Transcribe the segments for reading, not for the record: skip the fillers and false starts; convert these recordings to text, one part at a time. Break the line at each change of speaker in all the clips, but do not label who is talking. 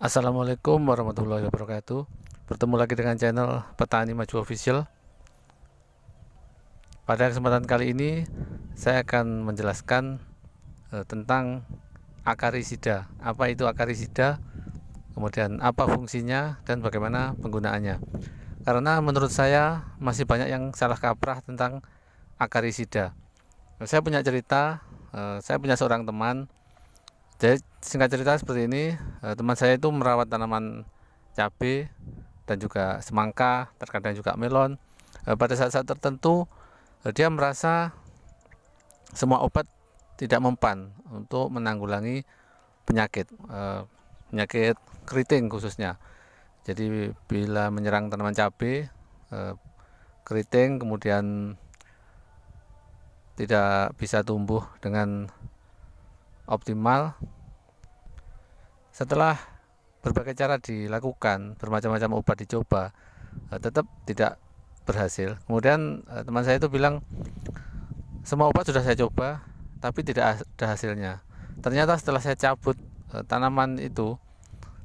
Assalamualaikum warahmatullahi wabarakatuh. Bertemu lagi dengan channel Petani Maju Official. Pada kesempatan kali ini saya akan menjelaskan tentang akarisida. Apa itu akarisida? Kemudian apa fungsinya dan bagaimana penggunaannya. Karena menurut saya masih banyak yang salah kaprah tentang akarisida. Saya punya cerita, saya punya seorang teman. Jadi singkat cerita seperti ini, teman saya itu merawat tanaman cabai dan juga semangka, terkadang juga melon. Pada saat-saat tertentu dia merasa semua obat tidak mempan untuk menanggulangi penyakit, penyakit keriting khususnya. Jadi bila menyerang tanaman cabai, keriting kemudian tidak bisa tumbuh dengan optimal. Setelah berbagai cara dilakukan, bermacam-macam obat dicoba, tetap tidak berhasil. Kemudian teman saya itu bilang, semua obat sudah saya coba tapi tidak ada hasilnya. Ternyata setelah saya cabut tanaman itu,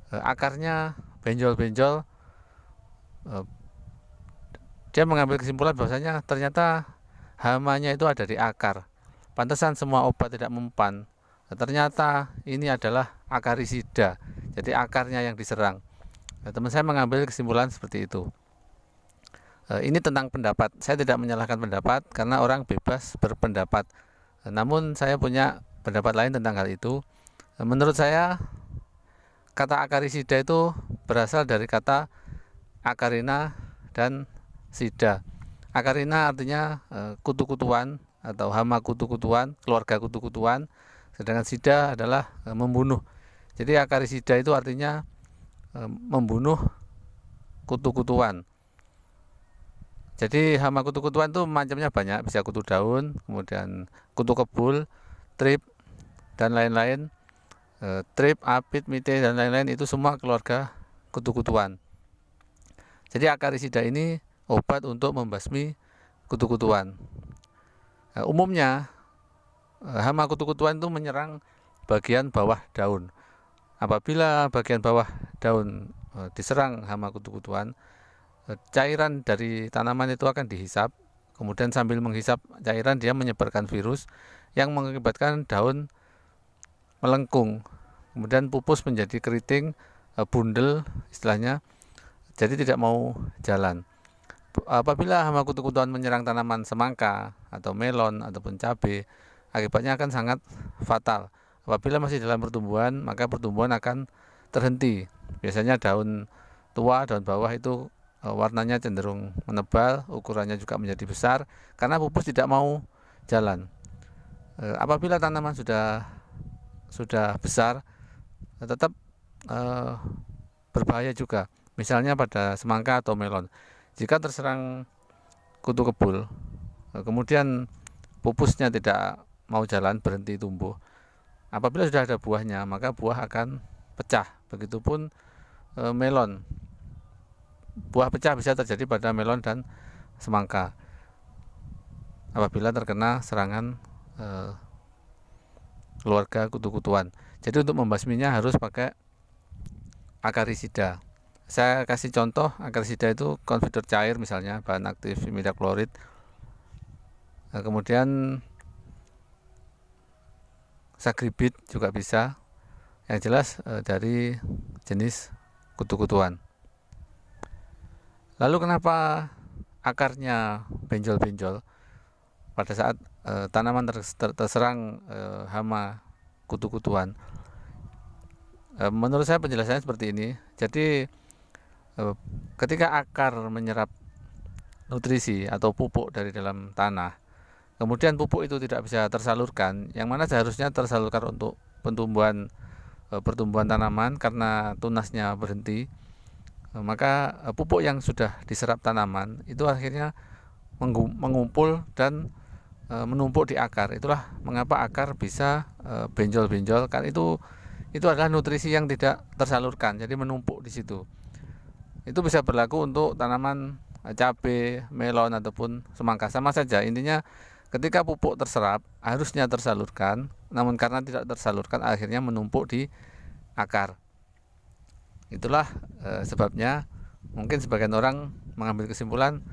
akarnya benjol-benjol. Dia mengambil kesimpulan bahwasanya ternyata hamanya itu ada di akar. Pantesan semua obat tidak mempan. Ternyata ini adalah akarisida. Jadi akarnya yang diserang. Teman saya mengambil kesimpulan seperti itu. Ini tentang pendapat. Saya tidak menyalahkan pendapat karena orang bebas berpendapat. Namun saya punya pendapat lain tentang hal itu. Menurut saya kata akarisida itu berasal dari kata akarina dan sida. Akarina artinya kutu-kutuan atau hama kutu-kutuan, keluarga kutu-kutuan. Sedangkan sida adalah membunuh. Jadi akarisida itu artinya membunuh kutu-kutuan. Jadi hama kutu-kutuan itu macamnya banyak, bisa kutu daun, kemudian kutu kebul, trip dan lain-lain. Trip, apit, mite dan lain-lain itu semua keluarga kutu-kutuan. Jadi akarisida ini obat untuk membasmi kutu-kutuan. Umumnya hama kutu-kutuan itu menyerang bagian bawah daun. Apabila bagian bawah daun diserang hama kutu-kutuan, cairan dari tanaman itu akan dihisap, kemudian sambil menghisap cairan dia menyebarkan virus yang mengakibatkan daun melengkung, kemudian pupus menjadi keriting, bundel istilahnya, jadi tidak mau jalan. Apabila hama kutu-kutuan menyerang tanaman semangka atau melon ataupun cabai, akibatnya akan sangat fatal. Apabila masih dalam pertumbuhan, maka pertumbuhan akan terhenti. Biasanya daun tua, daun bawah itu warnanya cenderung menebal, ukurannya juga menjadi besar karena pupus tidak mau jalan. Apabila tanaman sudah besar, tetap berbahaya juga. Misalnya pada semangka atau melon, jika terserang kutu kebul, kemudian pupusnya tidak mau jalan, berhenti tumbuh. Apabila sudah ada buahnya, maka buah akan pecah. Begitupun melon. Buah pecah bisa terjadi pada melon dan semangka apabila terkena serangan keluarga kutu-kutuan. Jadi untuk membasminya harus pakai akarisida. Saya kasih contoh, akarisida itu konfitur cair misalnya, bahan aktif imidaklorid. Kemudian sagribit juga bisa. Yang jelas dari jenis kutu-kutuan. Lalu kenapa akarnya benjol-benjol pada saat tanaman terserang hama kutu-kutuan? Menurut saya penjelasannya seperti ini. Jadi ketika akar menyerap nutrisi atau pupuk dari dalam tanah, kemudian pupuk itu tidak bisa tersalurkan, yang mana seharusnya tersalurkan untuk pertumbuhan tanaman karena tunasnya berhenti, maka pupuk yang sudah diserap tanaman itu akhirnya mengumpul dan menumpuk di akar. Itulah mengapa akar bisa benjol-benjol, kan itu adalah nutrisi yang tidak tersalurkan, jadi menumpuk di situ. Itu bisa berlaku untuk tanaman cabai, melon ataupun semangka, sama saja. Intinya ketika pupuk terserap harusnya tersalurkan, namun karena tidak tersalurkan akhirnya menumpuk di akar. Itulah sebabnya mungkin sebagian orang mengambil kesimpulan,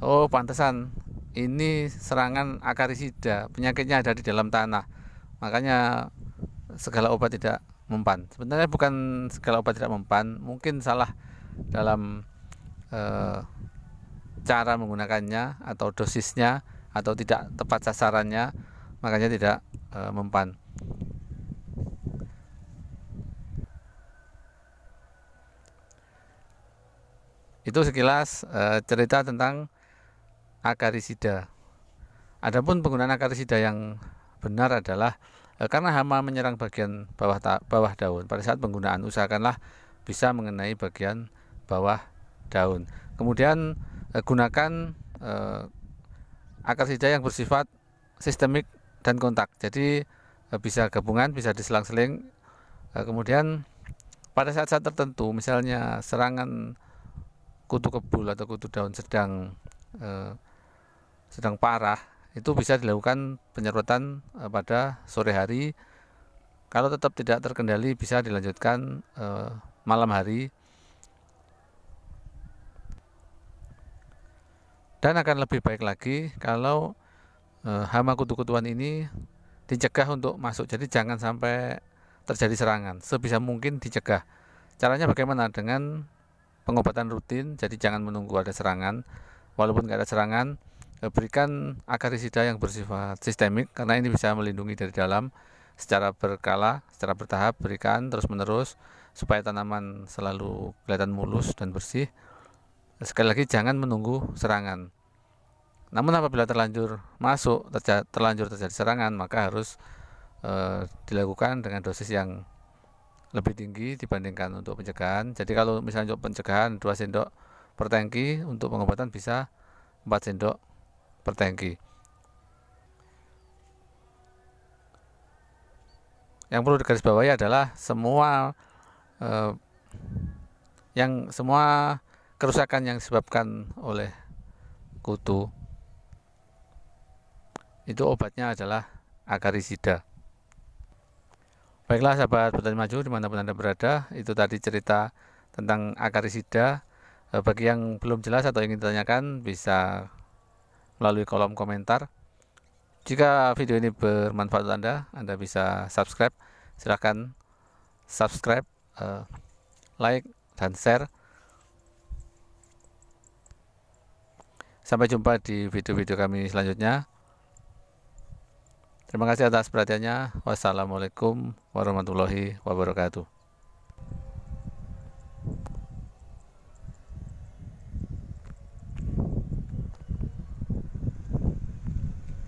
oh pantesan ini serangan akarisida, penyakitnya ada di dalam tanah, makanya segala obat tidak mempan. Sebenarnya bukan segala obat tidak mempan, mungkin salah dalam eh, cara menggunakannya atau dosisnya atau tidak tepat sasarannya, makanya tidak mempan. Itu sekilas cerita tentang akarisida. Adapun penggunaan akarisida yang benar adalah karena hama menyerang bagian bawah daun. Pada saat penggunaan usahakanlah bisa mengenai bagian bawah daun. Kemudian gunakan akarisida yang bersifat sistemik dan kontak. Jadi bisa gabungan, bisa diselang-seling. Kemudian pada saat-saat tertentu, misalnya serangan kutu kebul atau kutu daun sedang parah, itu bisa dilakukan penyemprotan pada sore hari. Kalau tetap tidak terkendali, bisa dilanjutkan malam hari, dan akan lebih baik lagi kalau hama kutu-kutuan ini dicegah untuk masuk. Jadi jangan sampai terjadi serangan, sebisa mungkin dicegah. Caranya bagaimana? Dengan pengobatan rutin. Jadi jangan menunggu ada serangan. Walaupun tidak ada serangan, berikan akarisida yang bersifat sistemik, karena ini bisa melindungi dari dalam. Secara berkala, secara bertahap, berikan terus menerus supaya tanaman selalu kelihatan mulus dan bersih. Sekali lagi, jangan menunggu serangan. Namun apabila terlanjur terjadi serangan, maka harus dilakukan dengan dosis yang lebih tinggi dibandingkan untuk pencegahan. Jadi kalau misalnya untuk pencegahan 2 sendok per tangki, untuk pengobatan bisa 4 sendok per tangki. Yang perlu digarisbawahi adalah semua kerusakan yang disebabkan oleh kutu itu obatnya adalah akarisida. Baiklah sahabat petani maju dimanapun Anda berada, itu tadi cerita tentang akarisida. Bagi yang belum jelas atau ingin ditanyakan, bisa melalui kolom komentar. Jika video ini bermanfaat untuk Anda bisa subscribe. Silahkan subscribe, like, dan share. Sampai jumpa di video-video kami selanjutnya. Terima kasih atas perhatiannya. Wassalamualaikum warahmatullahi wabarakatuh.